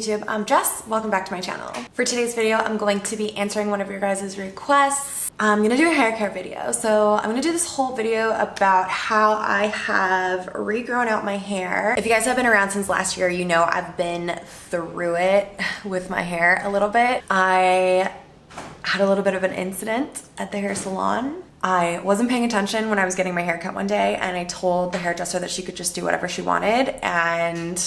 YouTube, I'm Jess. Welcome back to my channel. For today's video, I'm going to be answering one of your guys' requests. I'm gonna do a hair care video. So I'm gonna do this whole video about how I have regrown out my hair. If you guys have been around since last year, you know I've been through it with my hair a little bit. I had a little bit of an incident at the hair salon. I wasn't paying attention when I was getting my hair cut one day, and I told the hairdresser that she could just do whatever she wanted, and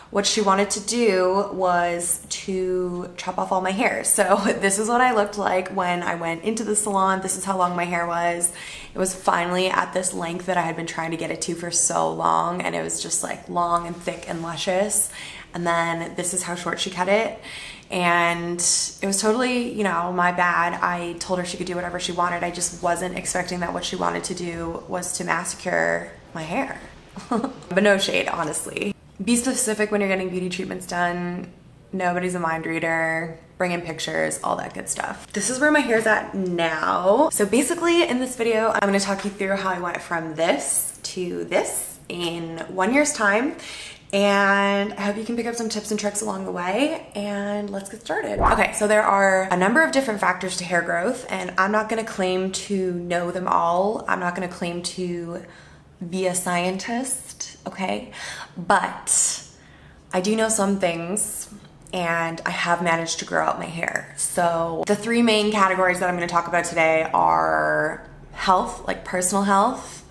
what she wanted to do was to chop off all my hair. So this is what I looked like when I went into the salon. This is how long my hair was. It was finally at this length that I had been trying to get it to for so long, and it was just like long and thick and luscious. And then this is how short she cut it. And it was totally, you know, my bad. I told her she could do whatever she wanted. I just wasn't expecting that what she wanted to do was to massacre my hair. But no shade, honestly. Be specific when you're getting beauty treatments done. Nobody's a mind reader. Bring in pictures, all that good stuff. This is where my hair's at now. So basically in this video, I'm gonna talk you through how I went from this to this in 1 year's time. And I hope you can pick up some tips and tricks along the way, and let's get started. Okay, so there are a number of different factors to hair growth, and I'm not gonna claim to know them all. I'm not gonna claim to be a scientist, okay? But I do know some things, and I have managed to grow out my hair. So the three main categories that I'm gonna talk about today are health, like personal health,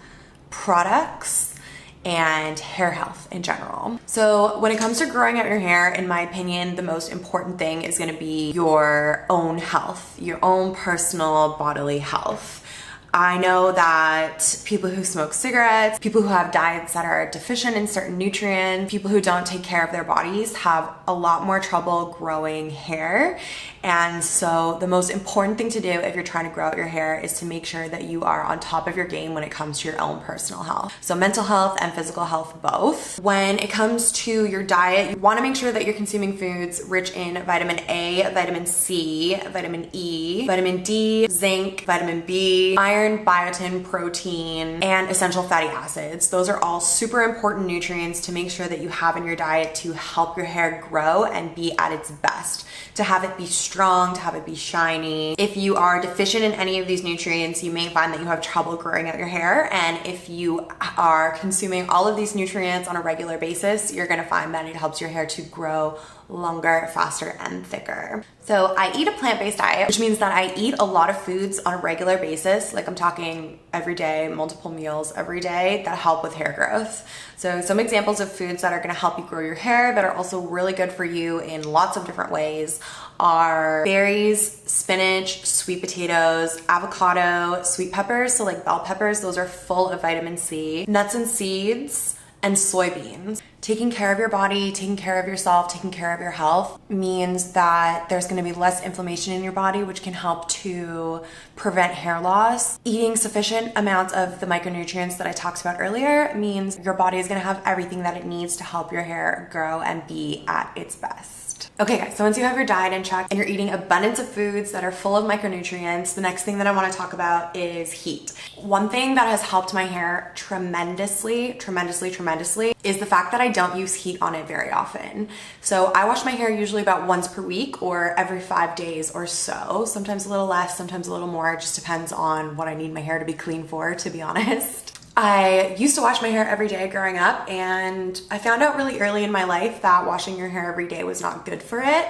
products, and hair health in general. So when it comes to growing out your hair, in my opinion, the most important thing is gonna be your own health, your own personal bodily health. I know that people who smoke cigarettes, people who have diets that are deficient in certain nutrients, people who don't take care of their bodies have a lot more trouble growing hair. And so the most important thing to do if you're trying to grow out your hair is to make sure that you are on top of your game when it comes to your own personal health. So mental health and physical health both. When it comes to your diet, you wanna make sure that you're consuming foods rich in vitamin A, vitamin C, vitamin E, vitamin D, zinc, vitamin B, iron, biotin, protein, and essential fatty acids. Those are all super important nutrients to make sure that you have in your diet to help your hair grow and be at its best, to have it be strong, to have it be shiny. If you are deficient in any of these nutrients, you may find that you have trouble growing out your hair. And if you are consuming all of these nutrients on a regular basis, you're gonna find that it helps your hair to grow longer, faster, and thicker. So I eat a plant-based diet, which means that I eat a lot of foods on a regular basis. Like I'm talking every day, multiple meals every day that help with hair growth. So some examples of foods that are gonna help you grow your hair that are also really good for you in lots of different ways are berries, spinach, sweet potatoes, avocado, sweet peppers, so like bell peppers, those are full of vitamin C, nuts and seeds, and soybeans. Taking care of your body, taking care of yourself, taking care of your health means that there's gonna be less inflammation in your body, which can help to prevent hair loss. Eating sufficient amounts of the micronutrients that I talked about earlier means your body is gonna have everything that it needs to help your hair grow and be at its best. Okay guys, so once you have your diet in check and you're eating abundance of foods that are full of micronutrients, the next thing that I wanna talk about is heat. One thing that has helped my hair tremendously is the fact that I don't use heat on it very often. So I wash my hair usually about once per week or every 5 days or so, sometimes a little less, sometimes a little more. It just depends on what I need my hair to be clean for, to be honest. I used to wash my hair every day growing up, and I found out really early in my life that washing your hair every day was not good for it,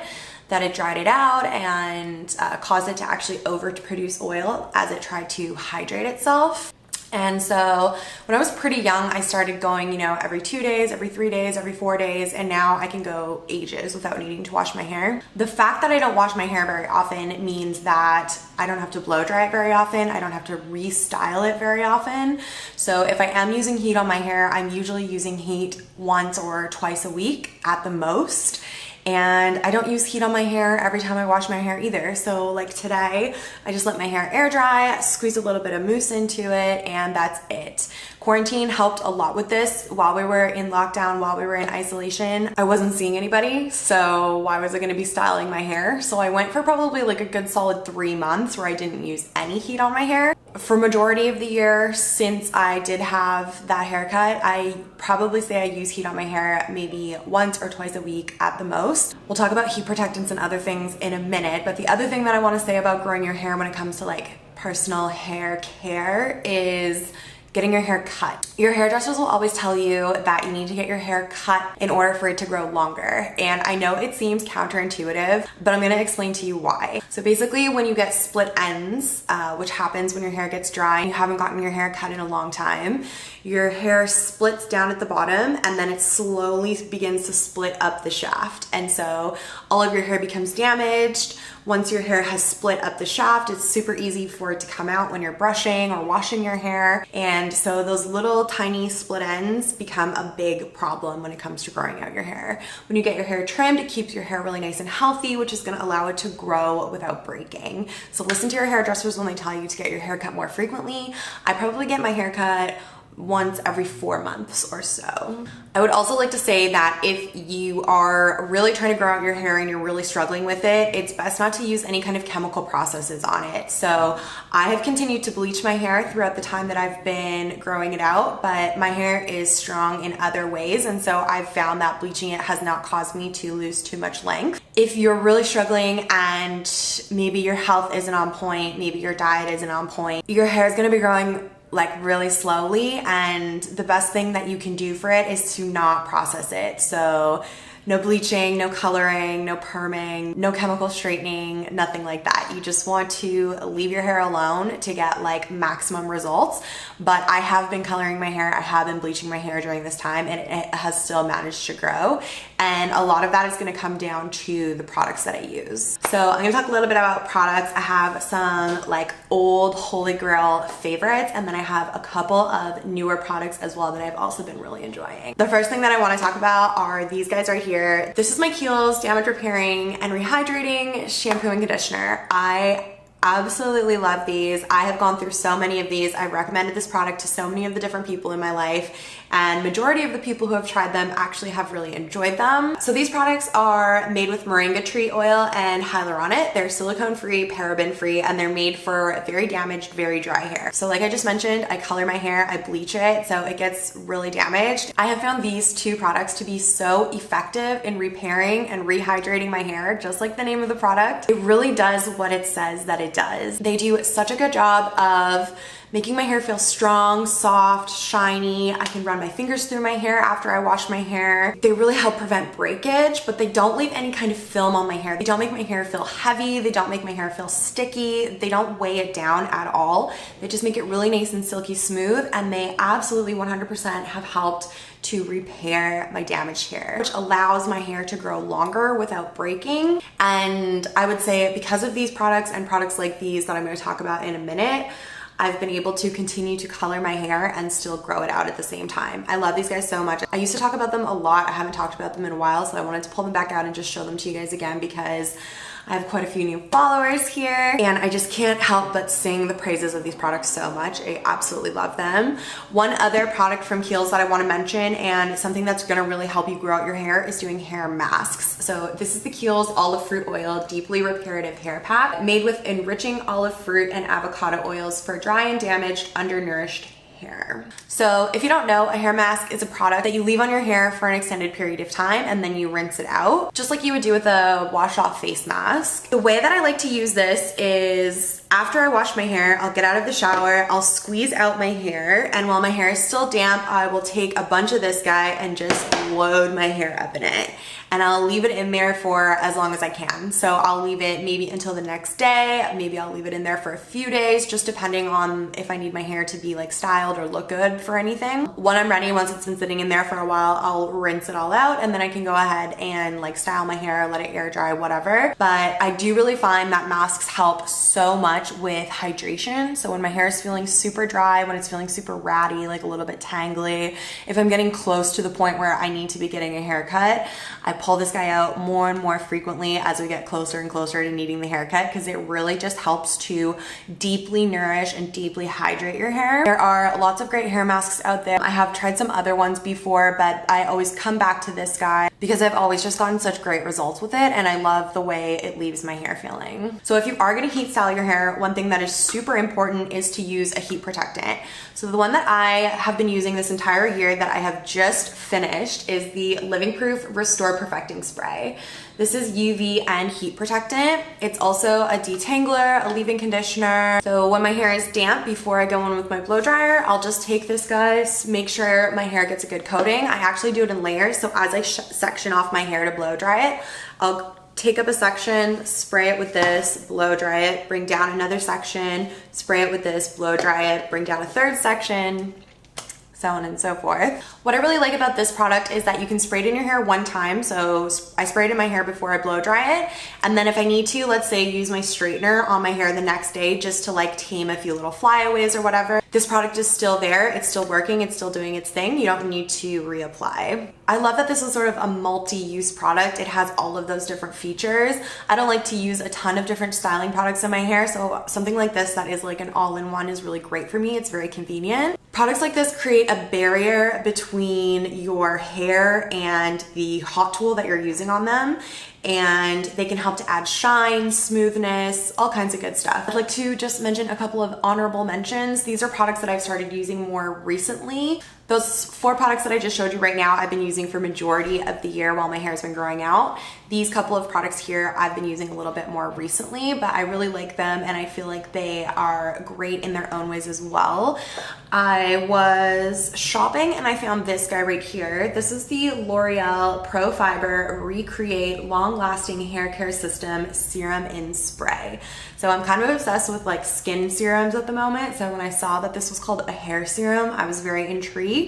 that it dried it out and caused it to actually overproduce oil as it tried to hydrate itself. And so when I was pretty young, I started going, you know, every 2 days, every 3 days, every 4 days, and now I can go ages without needing to wash my hair. The fact that I don't wash my hair very often means that I don't have to blow dry it very often. I don't have to restyle it very often. So if I am using heat on my hair, I'm usually using heat once or twice a week at the most. And I don't use heat on my hair every time I wash my hair either. So like today, I just let my hair air dry, squeeze a little bit of mousse into it, and that's it. Quarantine helped a lot with this. While we were in lockdown, while we were in isolation, I wasn't seeing anybody, so why was I gonna be styling my hair? So I went for probably like a good solid 3 months where I didn't use any heat on my hair. For majority of the year, since I did have that haircut, I probably say I use heat on my hair maybe once or twice a week at the most. We'll talk about heat protectants and other things in a minute, but the other thing that I want to say about growing your hair when it comes to like personal hair care is getting your hair cut. Your hairdressers will always tell you that you need to get your hair cut in order for it to grow longer. And I know it seems counterintuitive, but I'm gonna explain to you why. So basically when you get split ends, which happens when your hair gets dry and you haven't gotten your hair cut in a long time, your hair splits down at the bottom and then it slowly begins to split up the shaft. And so all of your hair becomes damaged. Once your hair has split up the shaft, it's super easy for it to come out when you're brushing or washing your hair. And so those little tiny split ends become a big problem when it comes to growing out your hair. When you get your hair trimmed, it keeps your hair really nice and healthy, which is gonna allow it to grow without breaking. So listen to your hairdressers when they tell you to get your hair cut more frequently. I probably get my hair cut once every 4 months or so. I would also like to say that if you are really trying to grow out your hair and you're really struggling with it, it's best not to use any kind of chemical processes on it. So I have continued to bleach my hair throughout the time that I've been growing it out, but my hair is strong in other ways, and so I've found that bleaching it has not caused me to lose too much length. If you're really struggling and maybe your health isn't on point, maybe your diet isn't on point, your hair is gonna be growing like really slowly, and the best thing that you can do for it is to not process it. So no bleaching, no coloring, no perming, no chemical straightening, nothing like that. You just want to leave your hair alone to get like maximum results. But I have been coloring my hair, I have been bleaching my hair during this time, and it has still managed to grow. And a lot of that is gonna come down to the products that I use. So I'm gonna talk a little bit about products. I have some like old holy grail favorites, and then I have a couple of newer products as well that I've also been really enjoying. The first thing that I wanna talk about are these guys right here. This is my Kiehls Damage Repairing and Rehydrating Shampoo and Conditioner. I absolutely love these. I have gone through so many of these. I've recommended this product to so many of the different people in my life, and majority of the people who have tried them actually have really enjoyed them. So these products are made with moringa tree oil and hyaluronic. They're silicone free, paraben free, and they're made for very damaged, very dry hair. So like I just mentioned, I color my hair, I bleach it, so it gets really damaged. I have found these two products to be so effective in repairing and rehydrating my hair, just like the name of the product. It really does what it says that it does. They do such a good job of making my hair feel strong, soft, shiny. I can run my fingers through my hair after I wash my hair. They really help prevent breakage, but they don't leave any kind of film on my hair. They don't make my hair feel heavy. They don't make my hair feel sticky. They don't weigh it down at all. They just make it really nice and silky smooth, and they absolutely 100% have helped to repair my damaged hair, which allows my hair to grow longer without breaking. And I would say because of these products and products like these that I'm going to talk about in a minute, I've been able to continue to color my hair and still grow it out at the same time. I love these guys so much. I used to talk about them a lot. I haven't talked about them in a while, so I wanted to pull them back out and just show them to you guys again because I have quite a few new followers here, and I just can't help but sing the praises of these products so much. I absolutely love them. One other product from Kiehls that I want to mention, and something that's going to really help you grow out your hair, is doing hair masks. So this is the Kiehls Olive Fruit Oil Deeply Reparative Hair Pack, made with enriching olive fruit and avocado oils for dry and damaged, undernourished hair. So if you don't know, a hair mask is a product that you leave on your hair for an extended period of time and then you rinse it out, just like you would do with a wash off face mask. The way that I like to use this is after I wash my hair, I'll get out of the shower, I'll squeeze out my hair, and while my hair is still damp, I will take a bunch of this guy and just load my hair up in it. And I'll leave it in there for as long as I can. So I'll leave it maybe until the next day, maybe I'll leave it in there for a few days, just depending on if I need my hair to be like styled or look good for anything. When I'm ready, once it's been sitting in there for a while, I'll rinse it all out, and then I can go ahead and like style my hair, let it air dry, whatever. But I do really find that masks help so much with hydration. So when my hair is feeling super dry, when it's feeling super ratty, like a little bit tangly, if I'm getting close to the point where I need to be getting a haircut, I pull this guy out more and more frequently as we get closer and closer to needing the haircut, because it really just helps to deeply nourish and deeply hydrate your hair. There are lots of great hair masks out there. I have tried some other ones before, but I always come back to this guy because I've always just gotten such great results with it, and I love the way it leaves my hair feeling. So if you are gonna heat style your hair, one thing that is super important is to use a heat protectant. So the one that I have been using this entire year that I have just finished is the Living Proof Restore Perfecting Spray. This is UV and heat protectant. It's also a detangler, a leave-in conditioner. So when my hair is damp, before I go in with my blow dryer, I'll just take this, guys, make sure my hair gets a good coating. I actually do it in layers. So as I section off my hair to blow dry it, I'll take up a section, spray it with this, blow dry it, bring down another section, spray it with this, blow dry it, bring down a third section, so on and so forth. What I really like about this product is that you can spray it in your hair one time. So I spray it in my hair before I blow dry it. And then if I need to, let's say, use my straightener on my hair the next day just to like tame a few little flyaways or whatever, this product is still there. It's still working. It's still doing its thing. You don't need to reapply. I love that this is sort of a multi-use product. It has all of those different features. I don't like to use a ton of different styling products in my hair. So something like this that is like an all-in-one is really great for me. It's very convenient. Products like this create a barrier between your hair and the hot tool that you're using on them, and they can help to add shine, smoothness, all kinds of good stuff. I'd like to just mention a couple of honorable mentions. These are products that I've started using more recently. Those 4 products that I just showed you right now, I've been using for majority of the year while my hair's been growing out. These couple of products here, I've been using a little bit more recently, but I really like them and I feel like they are great in their own ways as well. I was shopping and I found this guy right here. This is the L'Oreal Pro Fiber Recreate Long Lasting Hair Care System Serum in Spray. So I'm kind of obsessed with like skin serums at the moment. So when I saw that this was called a hair serum, I was very intrigued.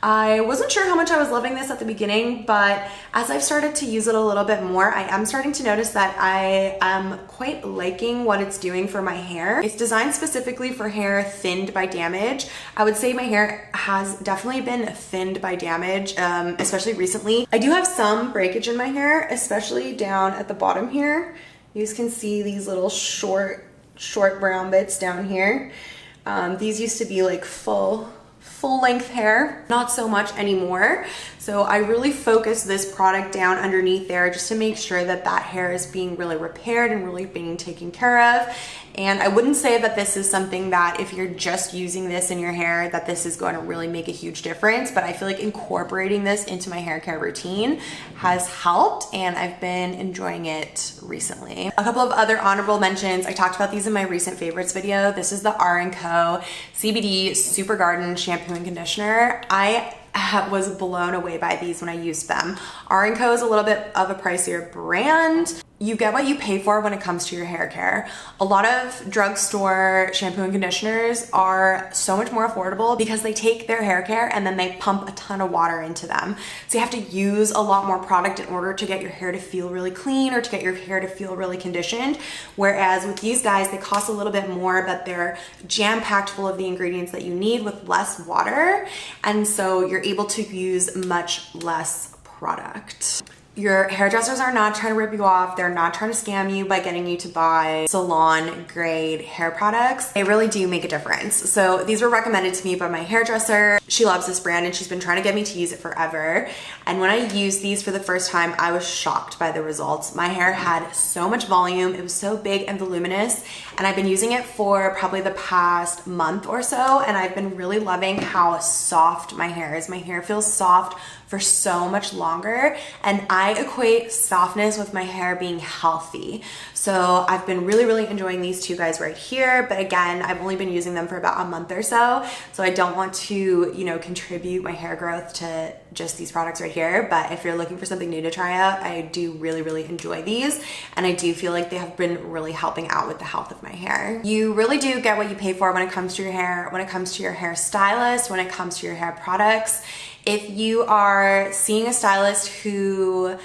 I wasn't sure how much I was loving this at the beginning, but as I've started to use it a little bit more, I am starting to notice that I am quite liking what it's doing for my hair. It's designed specifically for hair thinned by damage. I would say my hair has definitely been thinned by damage, especially recently. I do have some breakage in my hair, especially down at the bottom here. You guys can see these little short brown bits down here. These used to be like full length hair, not so much anymore. So I really focus this product down underneath there just to make sure that that hair is being really repaired and really being taken care of. And I wouldn't say that this is something that if you're just using this in your hair that this is going to really make a huge difference, but I feel like incorporating this into my hair care routine has helped and I've been enjoying it recently. A couple of other honorable mentions, I talked about these in my recent favorites video. This is the R&Co CBD Super Garden Shampoo and Conditioner. I was blown away by these when I used them. R&Co is a little bit of a pricier brand. You get what you pay for when it comes to your hair care. A lot of drugstore shampoo and conditioners are so much more affordable because they take their hair care and then they pump a ton of water into them. So you have to use a lot more product in order to get your hair to feel really clean or to get your hair to feel really conditioned. Whereas with these guys, they cost a little bit more, but they're jam-packed full of the ingredients that you need with less water. And so you're able to use much less product. Your hairdressers are not trying to rip you off. They're not trying to scam you by getting you to buy salon grade hair products. They really do make a difference. So these were recommended to me by my hairdresser. She loves this brand and she's been trying to get me to use it forever. And when I used these for the first time, I was shocked by the results. My hair had so much volume. It was so big and voluminous. And I've been using it for probably the past month or so. And I've been really loving how soft my hair is. My hair feels soft for so much longer, and I equate softness with my hair being healthy. So I've been really enjoying these two guys right here, but again, I've only been using them for about a month or so I don't want to, you know, contribute my hair growth to just these products right here. But if you're looking for something new to try out, I do really enjoy these, and I do feel like they have been really helping out with the health of my hair. You really do get what you pay for when it comes to your hair, when it comes to your hair stylist, when it comes to your hair products. If you are seeing a stylist who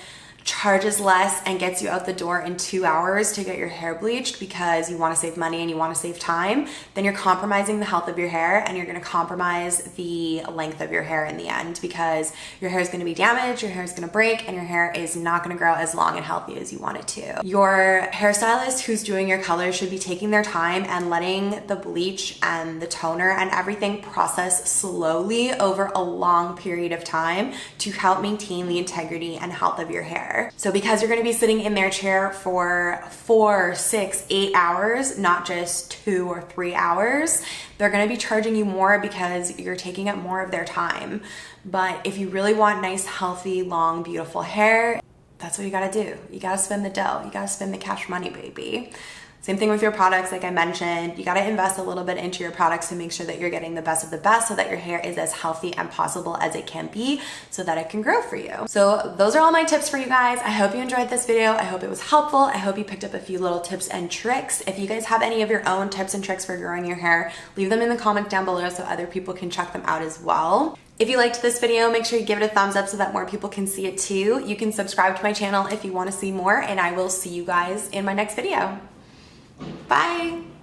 charges less and gets you out the door in 2 hours to get your hair bleached because you want to save money and you want to save time, then you're compromising the health of your hair and you're going to compromise the length of your hair in the end, because your hair is going to be damaged, your hair is going to break, and your hair is not going to grow as long and healthy as you want it to. Your hairstylist who's doing your color should be taking their time and letting the bleach and the toner and everything process slowly over a long period of time to help maintain the integrity and health of your hair. So because you're going to be sitting in their chair for 4, 6, 8 hours, not just 2 or 3 hours, they're going to be charging you more because you're taking up more of their time. But if you really want nice, healthy, long, beautiful hair, that's what you got to do. You got to spend the dough. You got to spend the cash money, baby. Same thing with your products, like I mentioned, you gotta invest a little bit into your products to make sure that you're getting the best of the best so that your hair is as healthy and possible as it can be so that it can grow for you. So those are all my tips for you guys. I hope you enjoyed this video. I hope it was helpful. I hope you picked up a few little tips and tricks. If you guys have any of your own tips and tricks for growing your hair, leave them in the comment down below so other people can check them out as well. If you liked this video, make sure you give it a thumbs up so that more people can see it too. You can subscribe to my channel if you wanna see more, and I will see you guys in my next video. Bye.